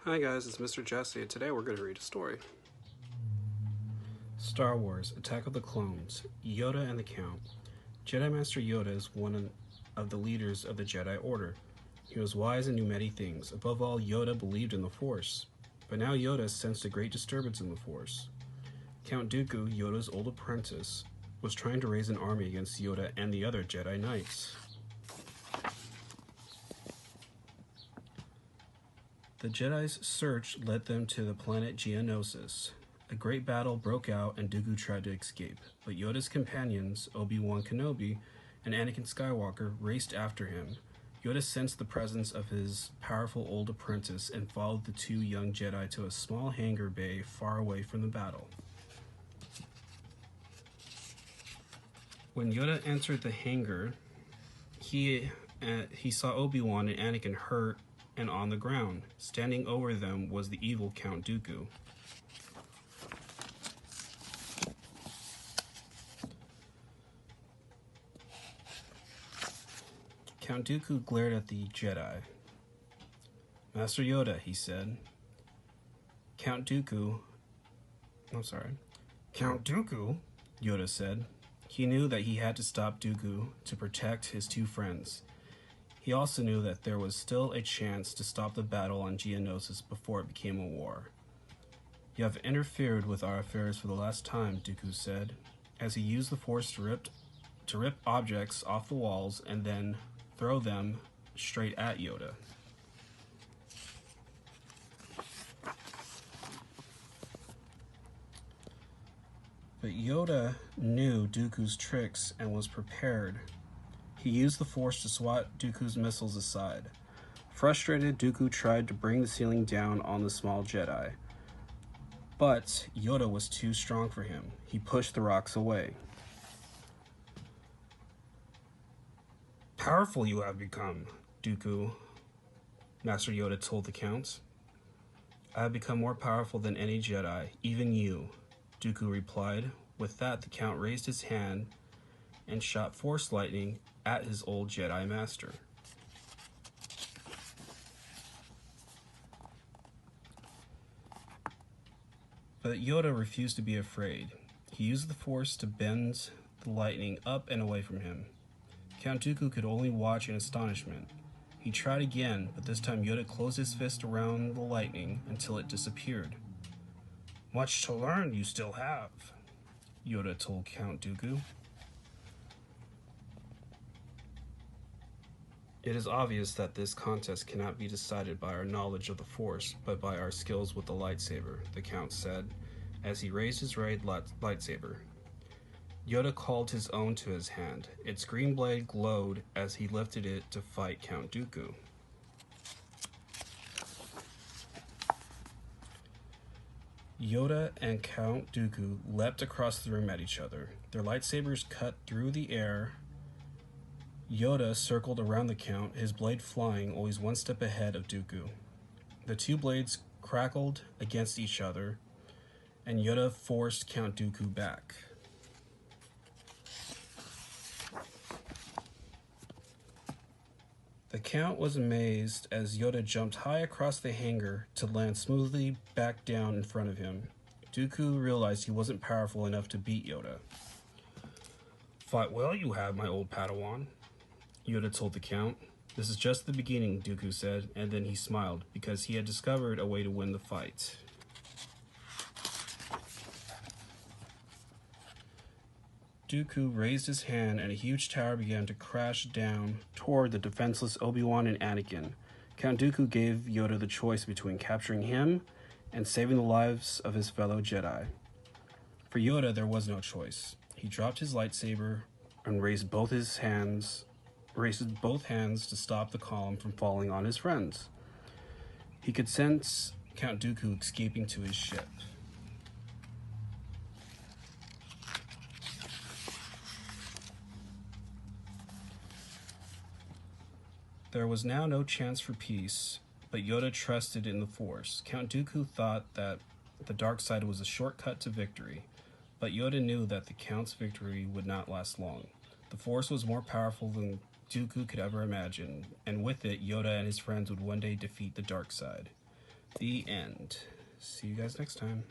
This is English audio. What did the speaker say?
Hi guys, it's Mr. Jesse, and today we're going to read a story. Star Wars: Attack of the Clones, Yoda and the Count. Jedi Master Yoda is one of the leaders of the Jedi Order. He was wise and knew many things. Above all, Yoda believed in the Force. But now Yoda sensed a great disturbance in the Force. Count Dooku, Yoda's old apprentice, was trying to raise an army against Yoda and the other Jedi Knights. The Jedi's search led them to the planet Geonosis. A great battle broke out and Dooku tried to escape, but Yoda's companions, Obi-Wan Kenobi and Anakin Skywalker, raced after him. Yoda sensed the presence of his powerful old apprentice and followed the two young Jedi to a small hangar bay far away from the battle. When Yoda entered the hangar, he saw Obi-Wan and Anakin hurt and on the ground. Standing over them was the evil Count Dooku. Count Dooku glared at the Jedi. "Master Yoda," he said. Count Dooku, Yoda said. He knew that he had to stop Dooku to protect his two friends. He also knew that there was still a chance to stop the battle on Geonosis before it became a war. "You have interfered with our affairs for the last time," Dooku said, as he used the Force to rip objects off the walls and then throw them straight at Yoda. But Yoda knew Dooku's tricks and was prepared. He used the Force to swat Dooku's missiles aside. Frustrated, Dooku tried to bring the ceiling down on the small Jedi. But Yoda was too strong for him. He pushed the rocks away. "Powerful you have become, Dooku," Master Yoda told the Count. "I have become more powerful than any Jedi, even you," Dooku replied. With that, the Count raised his hand and shot Force lightning at his old Jedi Master. But Yoda refused to be afraid. He used the Force to bend the lightning up and away from him. Count Dooku could only watch in astonishment. He tried again, but this time Yoda closed his fist around the lightning until it disappeared. "Much to learn you still have," Yoda told Count Dooku. "It is obvious that this contest cannot be decided by our knowledge of the Force, but by our skills with the lightsaber," the Count said, as he raised his right lightsaber. Yoda called his own to his hand. Its green blade glowed as he lifted it to fight Count Dooku. Yoda and Count Dooku leapt across the room at each other. Their lightsabers cut through the air. Yoda circled around the Count, his blade flying, always one step ahead of Dooku. The two blades crackled against each other, and Yoda forced Count Dooku back. The Count was amazed as Yoda jumped high across the hangar to land smoothly back down in front of him. Dooku realized he wasn't powerful enough to beat Yoda. "Fought well you have, my old Padawan," Yoda told the Count. "This is just the beginning," Dooku said, and then he smiled, because he had discovered a way to win the fight. Dooku raised his hand and a huge tower began to crash down toward the defenseless Obi-Wan and Anakin. Count Dooku gave Yoda the choice between capturing him and saving the lives of his fellow Jedi. For Yoda, there was no choice. He dropped his lightsaber and raised both hands to stop the column from falling on his friends. He could sense Count Dooku escaping to his ship. There was now no chance for peace, but Yoda trusted in the Force. Count Dooku thought that the dark side was a shortcut to victory, but Yoda knew that the Count's victory would not last long. The Force was more powerful than Dooku could ever imagine, and with it, Yoda and his friends would one day defeat the dark side. The end. See you guys next time.